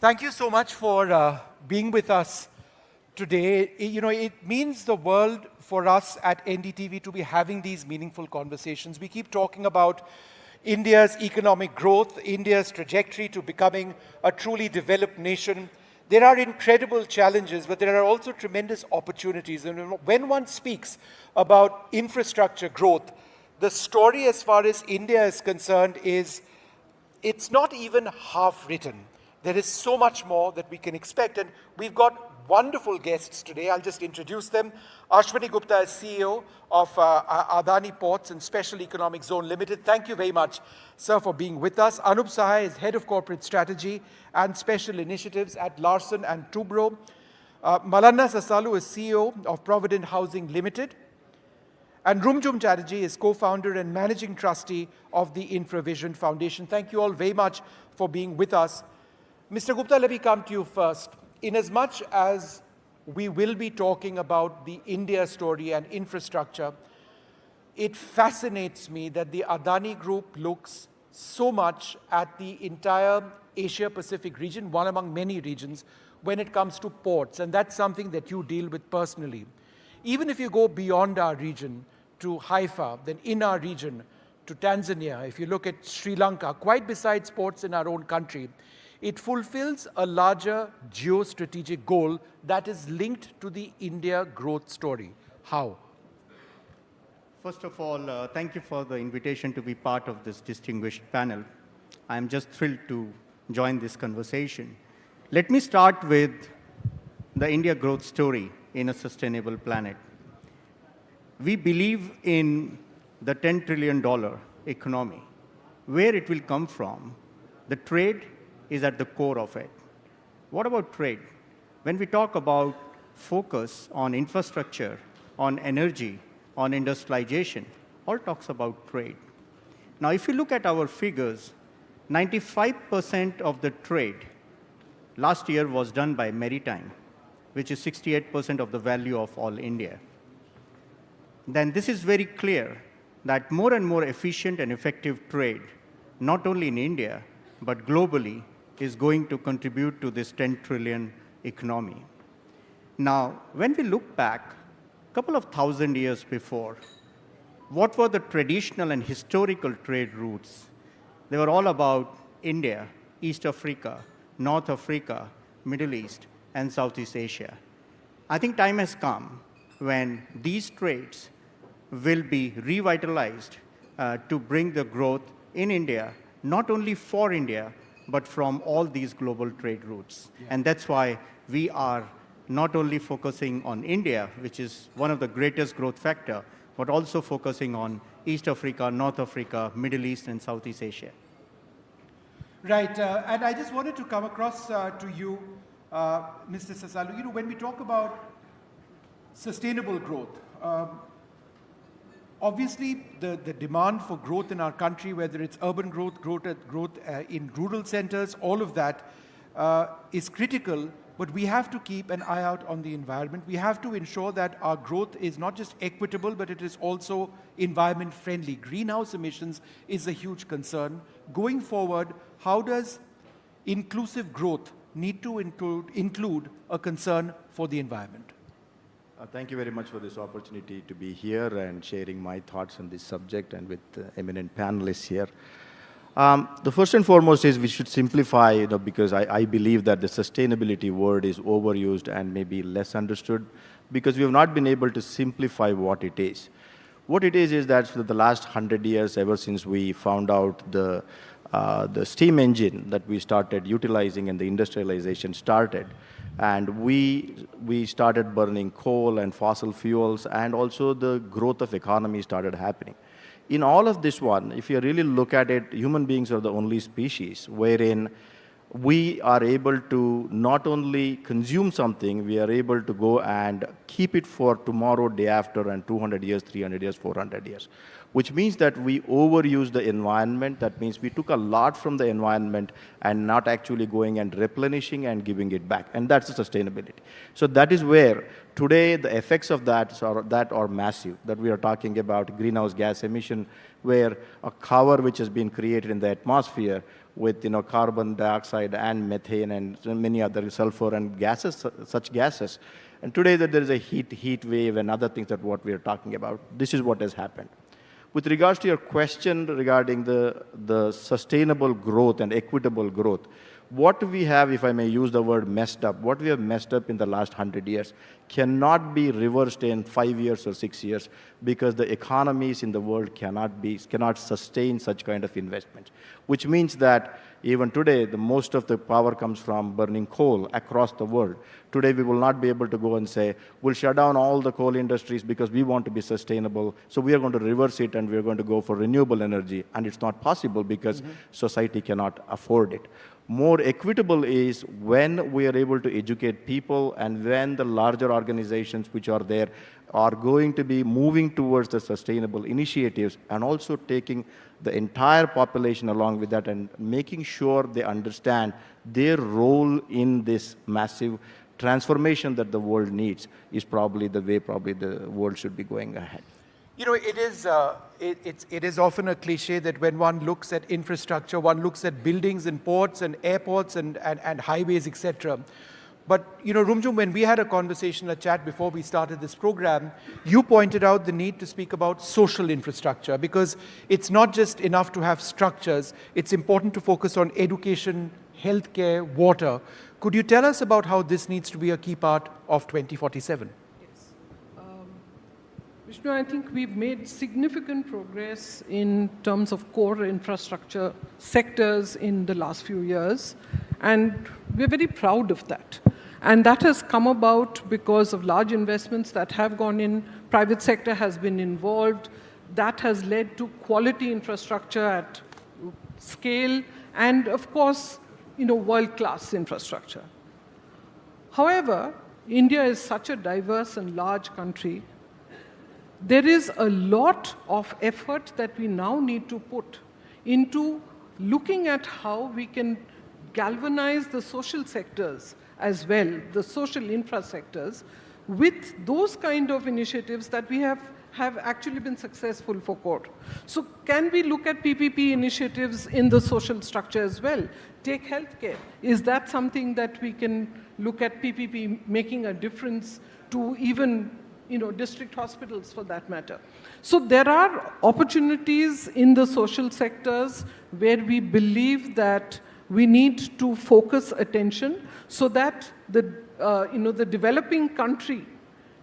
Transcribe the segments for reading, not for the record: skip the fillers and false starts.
Thank you so much for being with us today. It means the world for us at NDTV to be having these meaningful conversations. We keep talking about India's economic growth, India's trajectory to becoming a truly developed nation. There are incredible challenges, but there are also tremendous opportunities. And when one speaks about infrastructure growth, the story as far as India is concerned is it's not even half written. There is so much more that we can expect, and we've got wonderful guests today. I'll just introduce them. Ashwani Gupta is CEO of Adani Ports and Special Economic Zone Limited. Thank you very much, sir, for being with us. Anup Sahai is Head of Corporate Strategy and Special Initiatives at Larsen and Toubro. Malanna Sasalu is CEO of Provident Housing Limited. And Rumjum Chatterjee is co-founder and managing trustee of the InfraVision Foundation. Thank you all very much for being with us. Mr. Gupta, let me come to you first. Inasmuch as we will be talking about the India story and infrastructure, it fascinates me that the Adani Group looks so much at the entire Asia-Pacific region, one among many regions, when it comes to ports. And that's something that you deal with personally. Even if you go beyond our region to Haifa, then in our region to Tanzania, if you look at Sri Lanka, quite besides ports in our own country, it fulfills a larger geostrategic goal that is linked to the India growth story. How? First of all, thank you for the invitation to be part of this distinguished panel. I'm just thrilled to join this conversation. Let me start with the India growth story in a sustainable planet. We believe in the $10 trillion economy. Where it will come from, the trade is at the core of it. What about trade? When we talk about focus on infrastructure, on energy, on industrialization, all talks about trade. Now, if you look at our figures, 95% of the trade last year was done by maritime, which is 68% of the value of all India. Then this is very clear that more and more efficient and effective trade, not only in India, but globally, is going to contribute to this 10 trillion economy. Now, when we look back a couple of thousand years before, what were the traditional and historical trade routes? They were all about India, East Africa, North Africa, Middle East, and Southeast Asia. I think time has come when these trades will be revitalized to bring the growth in India, not only for India, but from all these global trade routes. Yeah. And that's why we are not only focusing on India, which is one of the greatest growth factor, but also focusing on East Africa, North Africa, Middle East, and Southeast Asia. Right, and I just wanted to come across to you, Mr. Sasalu. When we talk about sustainable growth, obviously, the demand for growth in our country, whether it's urban growth, growth in rural centers, all of that is critical, but we have to keep an eye out on the environment. We have to ensure that our growth is not just equitable, but it is also environment friendly. Greenhouse emissions is a huge concern. Going forward, how does inclusive growth need to include a concern for the environment? Thank you very much for this opportunity to be here and sharing my thoughts on this subject and with eminent panelists here. The first and foremost is we should simplify, because I believe that the sustainability word is overused and maybe less understood because we have not been able to simplify what it is. What it is that for the last 100 years, ever since we found out the steam engine that we started utilizing and the industrialization started, and we started burning coal and fossil fuels, and also the growth of economy started happening. In all of this one, if you really look at it, human beings are the only species wherein we are able to not only consume something, we are able to go and keep it for tomorrow, day after, and 200 years, 300 years, 400 years. Which means that we overuse the environment. That means we took a lot from the environment and not actually going and replenishing and giving it back. And that's the sustainability. So that is where today the effects of that are massive, that we are talking about greenhouse gas emission, where a cover which has been created in the atmosphere with carbon dioxide and methane and many other sulfur and gases, such gases. And today that there is a heat wave and other things that what we are talking about. This is what has happened. With regards to your question regarding the sustainable growth and equitable growth, what we have, if I may use the word messed up, what we have messed up in the last 100 years cannot be reversed in 5 years or 6 years, because the economies in the world cannot sustain such kind of investments. Which means that even today, the most of the power comes from burning coal across the world. Today, we will not be able to go and say, we'll shut down all the coal industries because we want to be sustainable. So we are going to reverse it and we are going to go for renewable energy. And it's not possible because society cannot afford it. More equitable is when we are able to educate people and when the larger organizations which are there are going to be moving towards the sustainable initiatives and also taking the entire population along with that and making sure they understand their role in this massive transformation that the world needs is probably the way the world should be going ahead. It is often a cliche that when one looks at infrastructure, one looks at buildings and ports and airports and highways, etc. But, Rumjum, when we had a conversation, a chat before we started this program, you pointed out the need to speak about social infrastructure, because it's not just enough to have structures, it's important to focus on education, healthcare, water. Could you tell us about how this needs to be a key part of 2047? Yes. Vishnu, I think we've made significant progress in terms of core infrastructure sectors in the last few years, and we're very proud of that. And that has come about because of large investments that have gone in, private sector has been involved, that has led to quality infrastructure at scale, and of course, world-class infrastructure. However, India is such a diverse and large country. There is a lot of effort that we now need to put into looking at how we can galvanize the social sectors as well, the social infra sectors, with those kind of initiatives that we have actually been successful for core. So can we look at PPP initiatives in the social structure as well? Take healthcare. Is that something that we can look at PPP making a difference to even district hospitals for that matter? So there are opportunities in the social sectors where we believe that we need to focus attention so that the developing country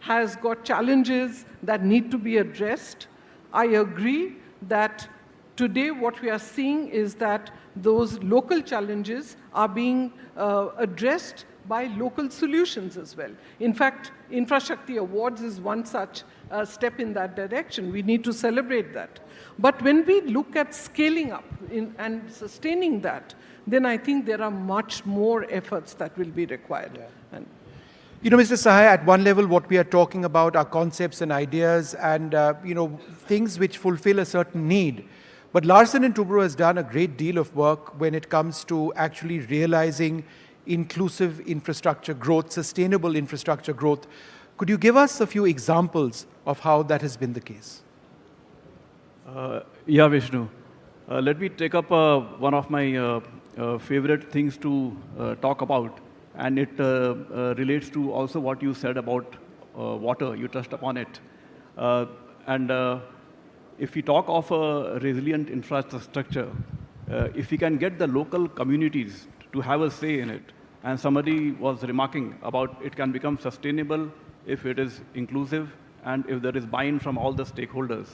has got challenges that need to be addressed. I agree that today what we are seeing is that those local challenges are being addressed by local solutions as well. In fact, InfraShakti Awards is one such step in that direction. We need to celebrate that. But when we look at scaling up and sustaining that, then I think there are much more efforts that will be required. Yeah. Mr. Sahai, at one level, what we are talking about are concepts and ideas and, things which fulfill a certain need. But Larsen & Toubro has done a great deal of work when it comes to actually realizing inclusive infrastructure growth, sustainable infrastructure growth. Could you give us a few examples of how that has been the case? Yeah, Vishnu. Let me take up one of my favorite things to talk about, and it relates to also what you said about water. You touched upon it. If we talk of a resilient infrastructure, if we can get the local communities to have a say in it, and somebody was remarking about it can become sustainable if it is inclusive and if there is buy-in from all the stakeholders.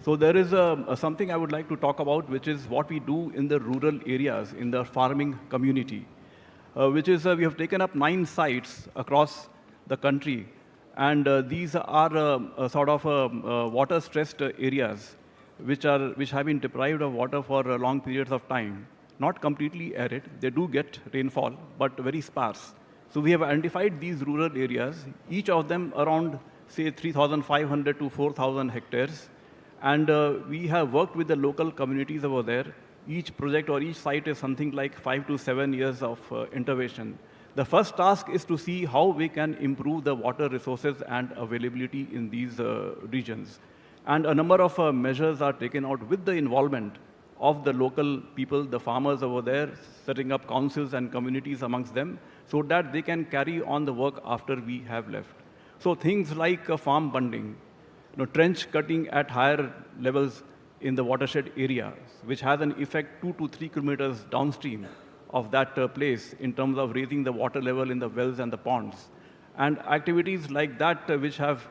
So there is something I would like to talk about, which is what we do in the rural areas, in the farming community, which is we have taken up 9 sites across the country. And these are sort of water-stressed areas which have been deprived of water for long periods of time. Not completely arid. They do get rainfall, but very sparse. So we have identified these rural areas, each of them around, say, 3,500 to 4,000 hectares. And we have worked with the local communities over there. Each project or each site is something like 5 to 7 years of intervention. The first task is to see how we can improve the water resources and availability in these regions. And a number of measures are taken out with the involvement of the local people, the farmers over there, setting up councils and communities amongst them, so that they can carry on the work after we have left. So things like farm bunding, trench cutting at higher levels in the watershed area, which has an effect 2 to 3 kilometers downstream of that place in terms of raising the water level in the wells and the ponds. And activities like that which have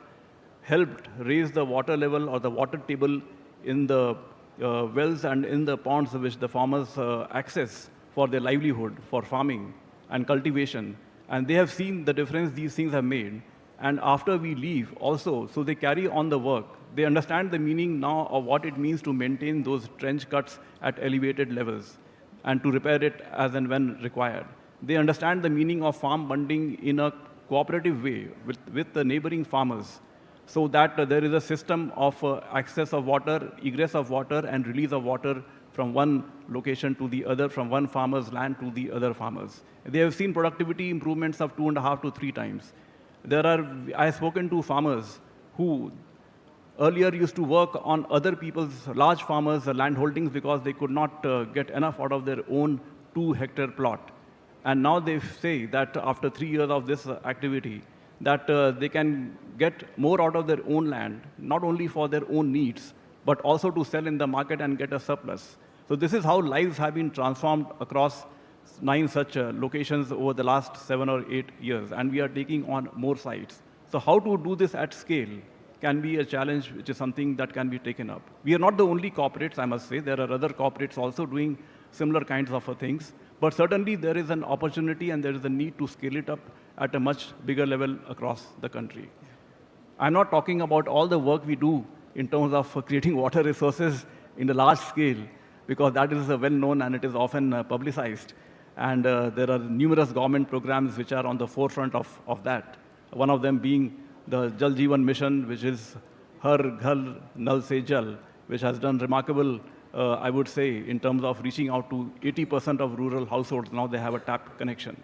helped raise the water level or the water table in the wells and in the ponds which the farmers access for their livelihood, for farming and cultivation. And they have seen the difference these things have made. And after we leave also, so they carry on the work. They understand the meaning now of what it means to maintain those trench cuts at elevated levels and to repair it as and when required. They understand the meaning of farm bunding in a cooperative way with the neighboring farmers, so that there is a system of access of water, egress of water, and release of water from one location to the other, from one farmer's land to the other farmers. They have seen productivity improvements of 2.5 to 3 times. I have spoken to farmers who earlier used to work on other people's large farmers' land holdings because they could not get enough out of their own 2-hectare plot. And now they say that after 3 years of this activity, that they can get more out of their own land, not only for their own needs, but also to sell in the market and get a surplus. So this is how lives have been transformed across 9 such locations over the last 7 or 8 years, and we are taking on more sites. So how to do this at scale can be a challenge, which is something that can be taken up. We are not the only corporates, I must say. There are other corporates also doing similar kinds of things. But certainly there is an opportunity and there is a need to scale it up at a much bigger level across the country. I'm not talking about all the work we do in terms of creating water resources in the large scale, because that is well known and it is often publicized. And there are numerous government programs which are on the forefront of that. One of them being the Jal Jeevan Mission, which is Har Ghar Nal Se Jal, which has done remarkable, I would say, in terms of reaching out to 80% of rural households. Now they have a tap connection.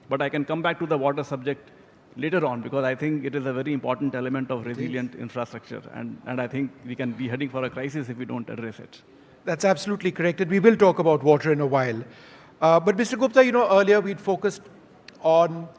But I can come back to the water subject later on, because I think it is a very important element of resilient infrastructure. And I think we can be heading for a crisis if we don't address it. That's absolutely correct. And we will talk about water in a while. But Mr. Gupta, earlier we'd focused on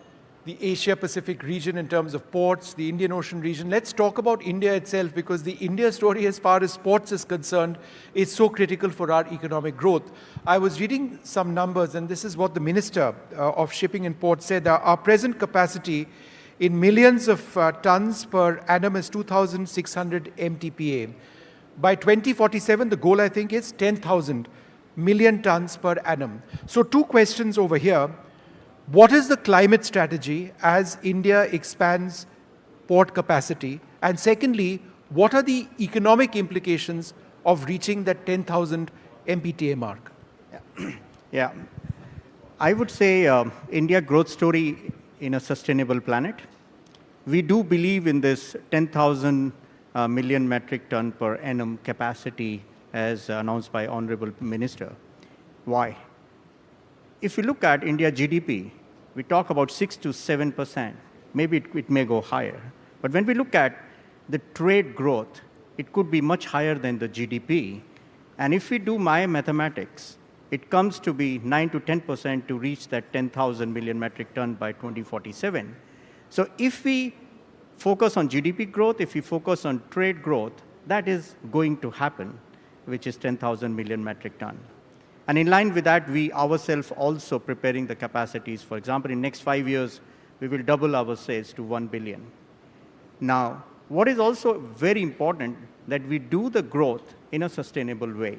the Asia-Pacific region in terms of ports, the Indian Ocean region. Let's talk about India itself, because the India story as far as ports is concerned is so critical for our economic growth. I was reading some numbers, and this is what the Minister of Shipping and Ports said. Our present capacity in millions of tons per annum is 2,600 MTPA. By 2047, the goal, I think, is 10,000 million tons per annum. So 2 questions over here. What is the climate strategy as India expands port capacity? And secondly, what are the economic implications of reaching that 10,000 MPTA mark? Yeah. I would say India growth story in a sustainable planet. We do believe in this 10,000 million metric ton per annum capacity as announced by Honorable Minister. Why? If you look at India GDP, we talk about 6 to 7%. Maybe it may go higher. But when we look at the trade growth, it could be much higher than the GDP. And if we do my mathematics, it comes to be 9 to 10% to reach that 10,000 million metric ton by 2047. So if we focus on GDP growth, if we focus on trade growth, that is going to happen, which is 10,000 million metric ton. And in line with that, we ourselves also preparing the capacities. For example, in next 5 years, we will double our sales to 1 billion. Now, what is also very important that we do the growth in a sustainable way.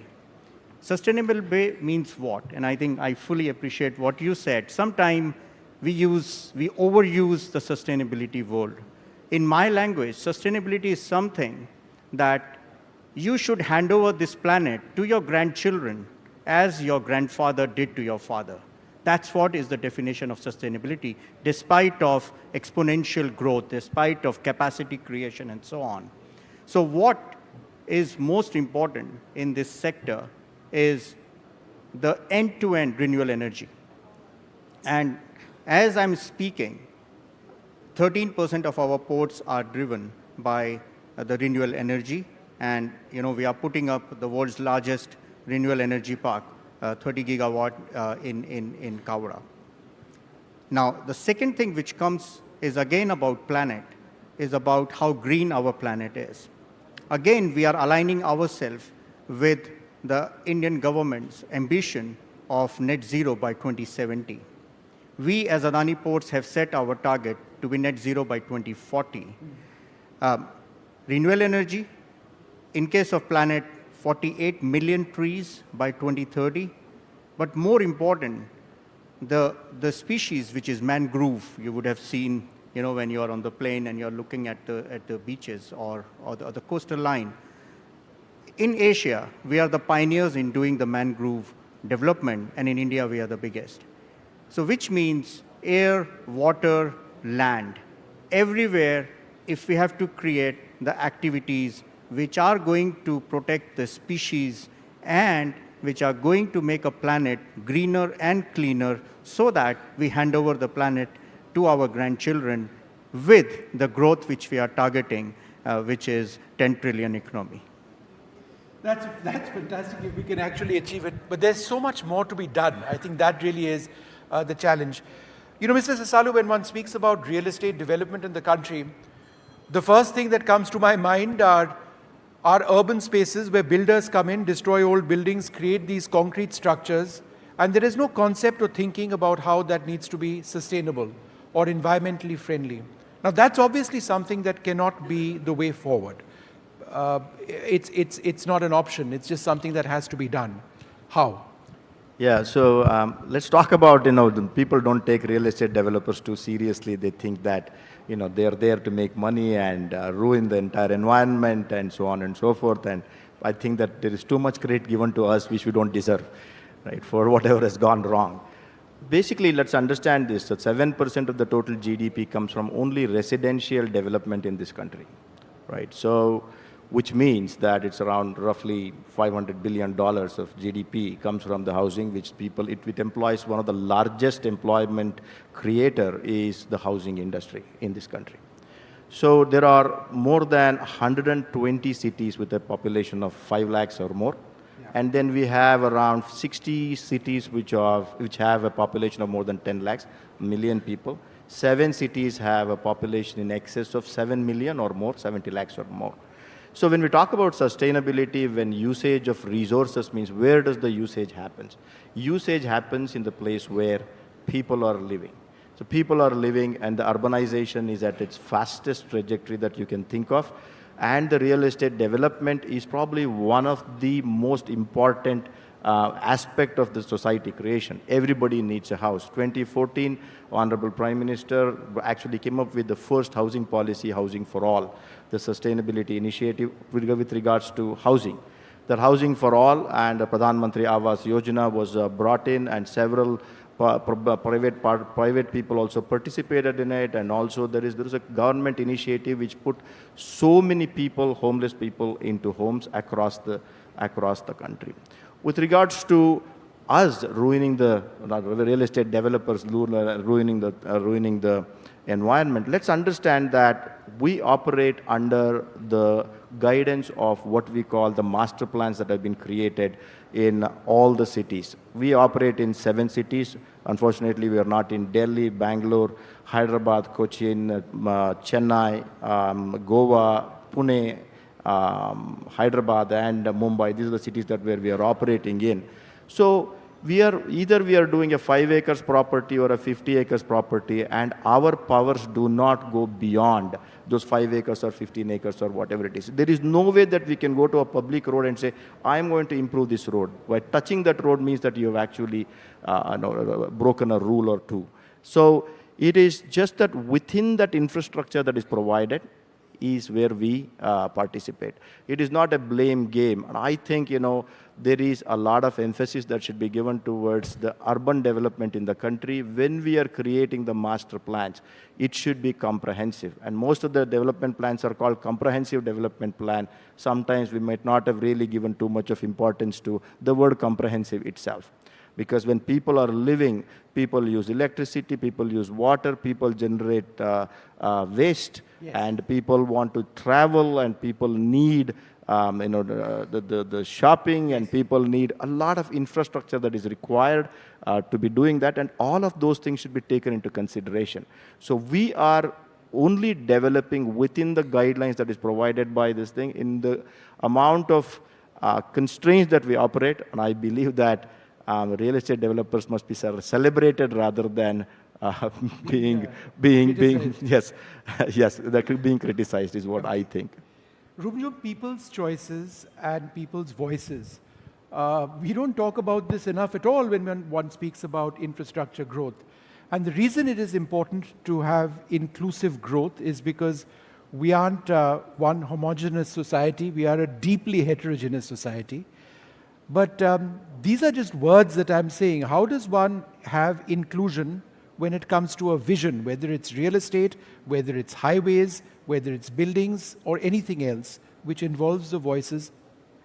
Sustainable way means what? And I think I fully appreciate what you said. Sometimes we overuse the sustainability word. In my language, sustainability is something that you should hand over this planet to your grandchildren as your grandfather did to your father. That's what is the definition of sustainability, despite of exponential growth, despite of capacity creation and so on. So what is most important in this sector is the end-to-end renewable energy. And as I'm speaking, 13% of our ports are driven by the renewable energy. And we are putting up the world's largest renewable energy park, 30 gigawatt in Kawara. Now, the second thing which comes is again about planet, is about how green our planet is. Again, we are aligning ourselves with the Indian government's ambition of net zero by 2070. We as Adani Ports have set our target to be net zero by 2040. Renewable energy, in case of planet, 48 million trees by 2030. But more important, the species which is mangrove, you would have seen when you are on the plane and you're looking at the beaches or the coastal line. In Asia, we are the pioneers in doing the mangrove development, and in India, we are the biggest. So which means air, water, land. Everywhere, if we have to create the activities which are going to protect the species and which are going to make a planet greener and cleaner so that we hand over the planet to our grandchildren with the growth which we are targeting, which is 10 trillion economy. That's fantastic if we can actually achieve it. But there's so much more to be done. I think that really is the challenge. Mr. Sasalu, when one speaks about real estate development in the country, the first thing that comes to my mind are urban spaces where builders come in, destroy old buildings, create these concrete structures, and there is no concept or thinking about how that needs to be sustainable or environmentally friendly. Now, that's obviously something that cannot be the way forward. It's not an option. It's just something that has to be done. How? Yeah, so let's talk about, the people don't take real estate developers too seriously. They think that, they're there to make money and ruin the entire environment and so on and so forth. And I think that there is too much credit given to us which we don't deserve, right, for whatever has gone wrong. Basically, let's understand this, that 7% of the total GDP comes from only residential development in this country, right? So, which means that it's around roughly $500 billion of GDP comes from the housing, which it employs one of the largest employment creator is the housing industry in this country. So there are more than 120 cities with a population of 5 lakhs or more. Yeah. And then we have around 60 cities which have a population of more than 10 lakhs, million people. 7 cities have a population in excess of 7 million or more, 70 lakhs or more. So when we talk about sustainability, when usage of resources means where does the usage happen? Usage happens in the place where people are living. So people are living and the urbanization is at its fastest trajectory that you can think of. And the real estate development is probably one of the most important aspect of the society creation. Everybody needs a house. 2014, Honorable Prime Minister actually came up with the first housing policy, Housing for All, the sustainability initiative with regards to housing. That Housing for All and Pradhan Mantri Awas Yojana was brought in, and several private people also participated in it, and also there is a government initiative which put so many people, homeless people, into homes across the country. With regards to us ruining the real estate developers, ruining the environment, let's understand that we operate under the guidance of what we call the master plans that have been created in all the cities. We operate in 7 cities. Unfortunately, we are not in Delhi, Bangalore, Hyderabad, Cochin, Chennai, Goa, Pune, Hyderabad and Mumbai. These are the cities where we are operating in. So we are doing a 5 acres property or a 50 acres property, and our powers do not go beyond those 5 acres or 15 acres or whatever it is. There is no way that we can go to a public road and say, I'm going to improve this road. By touching that road means that you have actually broken a rule or two. So it is just that within that infrastructure that is provided is where we participate. It is not a blame game. And I think, there is a lot of emphasis that should be given towards the urban development in the country. When we are creating the master plans, it should be comprehensive. And most of the development plans are called comprehensive development plan. Sometimes we might not have really given too much of importance to the word comprehensive itself. Because when people are living, people use electricity, people use water, people generate waste, yes. And people want to travel, and people need the shopping, and people need a lot of infrastructure that is required to be doing that, and all of those things should be taken into consideration. So we are only developing within the guidelines that is provided by this thing in the amount of constraints that we operate, and I believe that real estate developers must be celebrated rather than being yes, being criticized is what I think. Rumjum, people's choices and people's voices. We don't talk about this enough at all when one speaks about infrastructure growth. And the reason it is important to have inclusive growth is because we aren't one homogeneous society, we are a deeply heterogeneous society. But these are just words that I'm saying. How does one have inclusion when it comes to a vision, whether it's real estate, whether it's highways, whether it's buildings, or anything else which involves the voices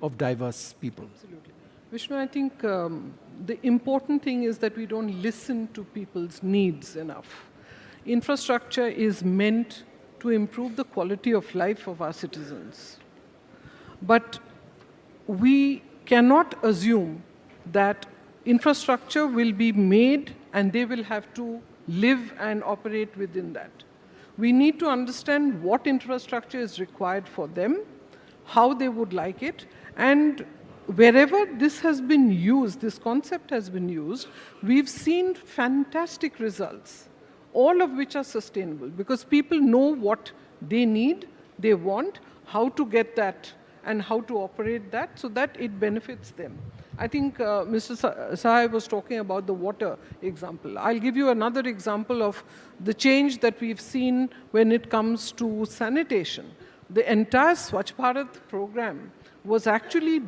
of diverse people? Absolutely. Vishnu, I think the important thing is that we don't listen to people's needs enough. Infrastructure is meant to improve the quality of life of our citizens. But we cannot assume that infrastructure will be made and they will have to live and operate within that. We need to understand what infrastructure is required for them, how they would like it, and wherever this has been used, this concept has been used, we've seen fantastic results, all of which are sustainable, because people know what they need, they want, how to get that, and how to operate that so that it benefits them. I think Mr. Sahai was talking about the water example. I'll give you another example of the change that we've seen when it comes to sanitation. The entire Swachh Bharat program was actually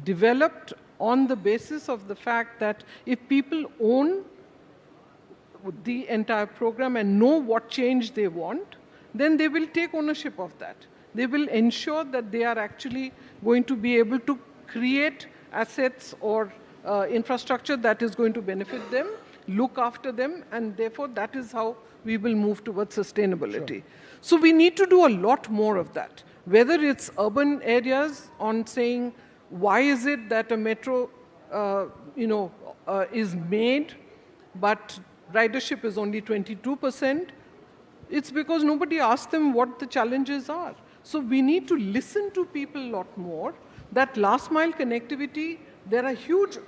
developed on the basis of the fact that if people own the entire program and know what change they want, then they will take ownership of that. They will ensure that they are actually going to be able to create assets or infrastructure that is going to benefit them, look after them, and therefore that is how we will move towards sustainability. Sure. So we need to do a lot more of that, whether it's urban areas on saying, why is it that a metro is made, but ridership is only 22%? It's because nobody asked them what the challenges are. So we need to listen to people a lot more. That last mile connectivity, there are huge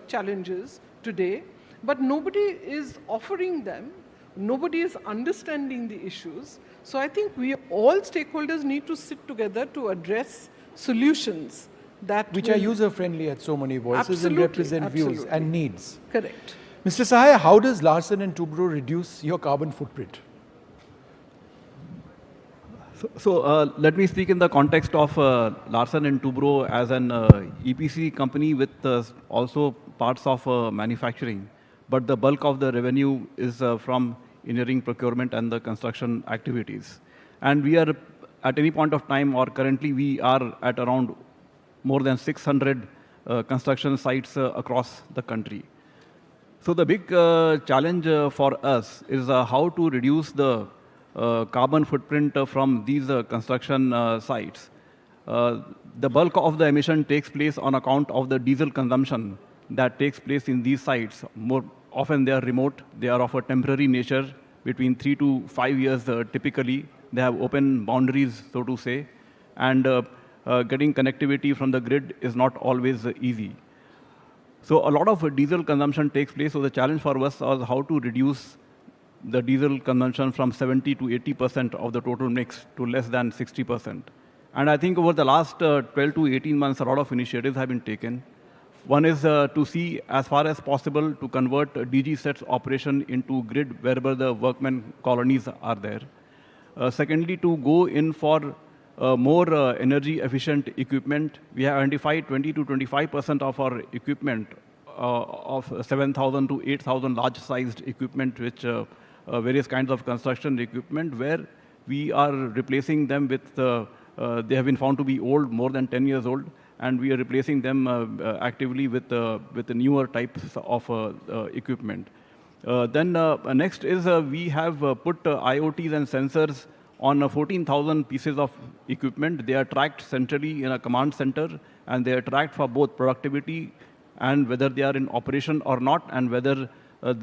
challenges today, but nobody is offering them. Nobody is understanding the issues. So I think we all stakeholders need to sit together to address solutions that which are user-friendly at so many voices and represent views and needs. Correct. Mr. Sahai, how does Larsen & Toubro reduce your carbon footprint? So let me speak in the context of Larsen & Toubro as an EPC company with also parts of manufacturing. But the bulk of the revenue is from engineering, procurement, and the construction activities. And we are, at any point of time, or currently, we are at around more than 600 construction sites across the country. So the big challenge for us is how to reduce the carbon footprint from these construction sites. The bulk of the emission takes place on account of the diesel consumption that takes place in these sites. More often they are remote, they are of a temporary nature, between 3 to 5 years typically. They have open boundaries, so to say, and getting connectivity from the grid is not always easy. So a lot of diesel consumption takes place, so the challenge for us was how to reduce the diesel consumption from 70 to 80% of the total mix to less than 60%. And I think over the last 12 to 18 months, a lot of initiatives have been taken. One is to see, as far as possible, to convert DG sets operation into grid wherever the workmen colonies are there. Secondly, to go in for more energy efficient equipment. We have identified 20 to 25% of our equipment of 7,000 to 8,000 large-sized equipment, which various kinds of construction equipment, where we are replacing them with, they have been found to be old, more than 10 years old, and we are replacing them actively with the newer types of equipment. Then next is we have put IoTs and sensors on 14,000 pieces of equipment. They are tracked centrally in a command center, and they are tracked for both productivity and whether they are in operation or not, and whether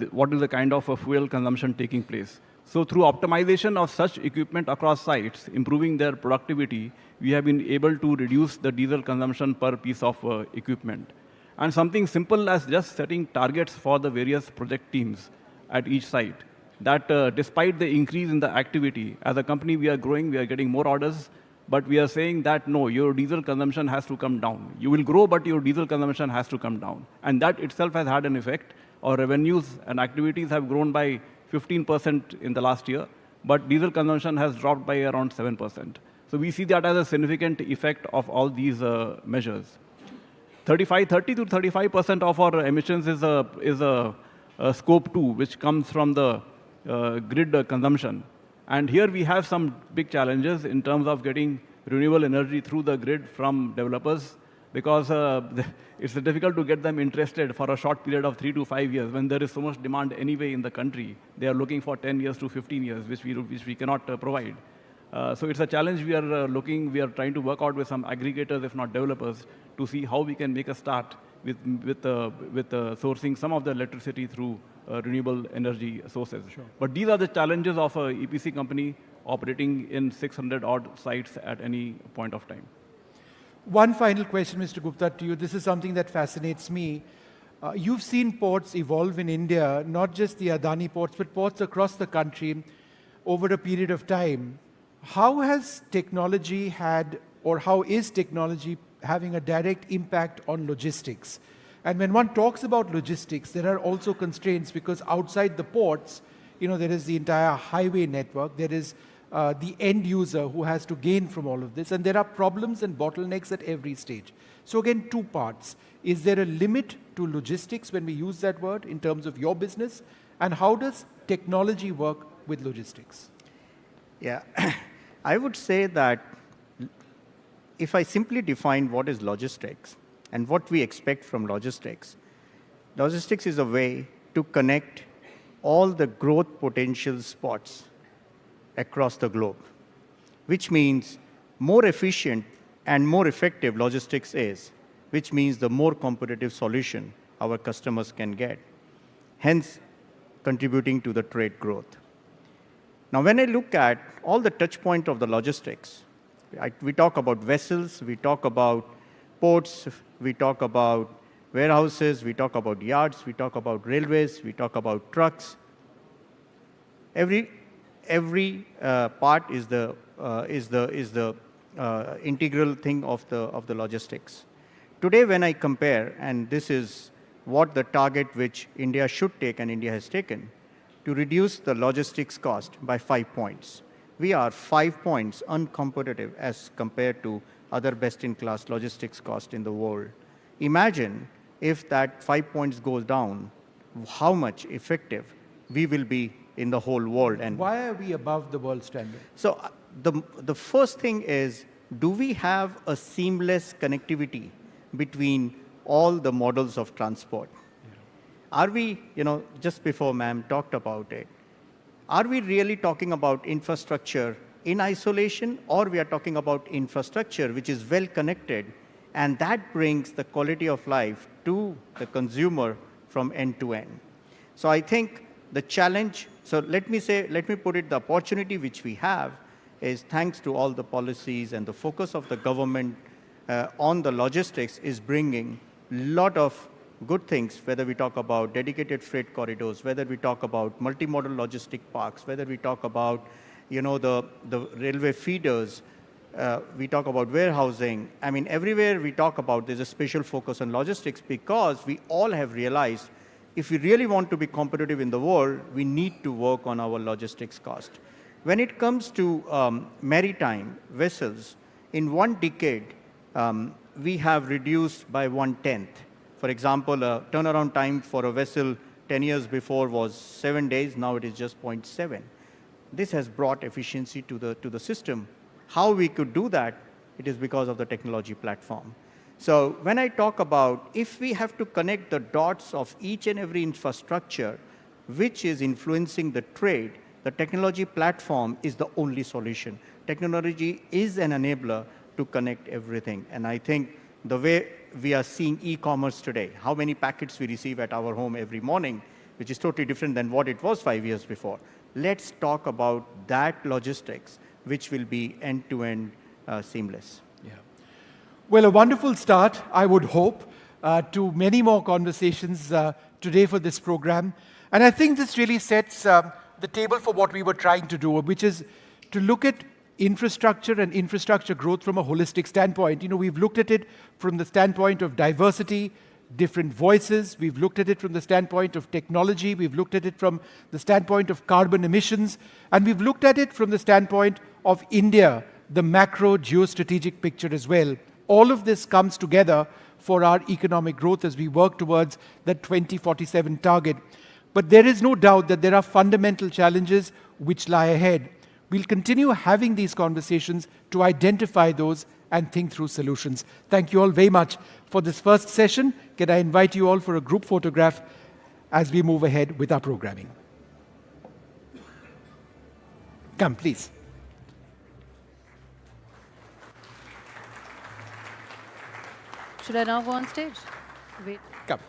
what is the kind of fuel consumption taking place. So through optimization of such equipment across sites, improving their productivity, we have been able to reduce the diesel consumption per piece of equipment. And something simple as just setting targets for the various project teams at each site, that despite the increase in the activity, as a company we are growing, we are getting more orders, but we are saying that no, your diesel consumption has to come down. You will grow, but your diesel consumption has to come down. And that itself has had an effect. Our revenues and activities have grown by 15% in the last year, but diesel consumption has dropped by around 7%. So we see that as a significant effect of all these measures. 30 to 35% of our emissions is a scope 2, which comes from the grid consumption. And here we have some big challenges in terms of getting renewable energy through the grid from developers, because it's difficult to get them interested for a short period of 3 to 5 years when there is so much demand anyway in the country. They are looking for 10 years to 15 years, which we cannot provide. So it's a challenge we are trying to work out with some aggregators, if not developers, to see how we can make a start with sourcing some of the electricity through renewable energy sources. Sure. But these are the challenges of a EPC company operating in 600 odd sites at any point of time. One final question, Mr. Gupta, to you. This is something that fascinates me. You've seen ports evolve in India, not just the Adani ports, but ports across the country over a period of time. How has technology had, or how is technology having a direct impact on logistics? And when one talks about logistics, there are also constraints, because outside the ports, there is the entire highway network, there is the end user who has to gain from all of this, and there are problems and bottlenecks at every stage. So again, two parts. Is there a limit to logistics when we use that word in terms of your business? And how does technology work with logistics? Yeah, I would say that if I simply define what is logistics and what we expect from logistics, logistics is a way to connect all the growth potential spots across the globe, which means more efficient and more effective logistics is, which means the more competitive solution our customers can get, hence contributing to the trade growth. Now, when I look at all the touch points of the logistics, we talk about vessels, we talk about ports, we talk about warehouses, we talk about yards, we talk about railways, we talk about trucks. Every part is the integral thing of the logistics. Today, when I compare, and this is what the target which India should take and India has taken, to reduce the logistics cost by 5 points. We are 5 points uncompetitive as compared to other best-in-class logistics cost in the world. Imagine if that 5 points goes down, how much effective we will be in the whole world. And why are we above the world standard? So the first thing is, do we have a seamless connectivity between all the models of transport? Are we, just before ma'am talked about it, are we really talking about infrastructure in isolation, or we are talking about infrastructure which is well connected, and that brings the quality of life to the consumer from end to end? So I think the challenge, so let me put it, the opportunity which we have is, thanks to all the policies and the focus of the government on the logistics, is bringing a lot of good things, whether we talk about dedicated freight corridors, whether we talk about multimodal logistic parks, whether we talk about, the railway feeders, we talk about warehousing. I mean, everywhere we talk about, there's a special focus on logistics, because we all have realized if we really want to be competitive in the world, we need to work on our logistics cost. When it comes to maritime vessels, in 1 decade, we have reduced by 1/10. For example, a turnaround time for a vessel 10 years before was 7 days, now it is just 0.7. This has brought efficiency to the system. How we could do that, it is because of the technology platform. So when I talk about if we have to connect the dots of each and every infrastructure which is influencing the trade, the technology platform is the only solution. Technology is an enabler to connect everything. And I think the way we are seeing e-commerce today, how many packets we receive at our home every morning, which is totally different than what it was 5 years before. Let's talk about that logistics, which will be end-to-end seamless. Yeah. Well, a wonderful start, I would hope, to many more conversations today for this program. And I think this really sets the table for what we were trying to do, which is to look at infrastructure and infrastructure growth from a holistic standpoint. You know, we've looked at it from the standpoint of diversity, different voices. We've looked at it from the standpoint of technology. We've looked at it from the standpoint of carbon emissions. And we've looked at it from the standpoint of India, the macro geostrategic picture as well. All of this comes together for our economic growth as we work towards the 2047 target. But there is no doubt that there are fundamental challenges which lie ahead. We'll continue having these conversations to identify those and think through solutions. Thank you all very much for this first session. Can I invite you all for a group photograph as we move ahead with our programming? Come, please. Should I now go on stage? Wait. Come.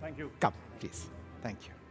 Thank you. Come, please. Thank you.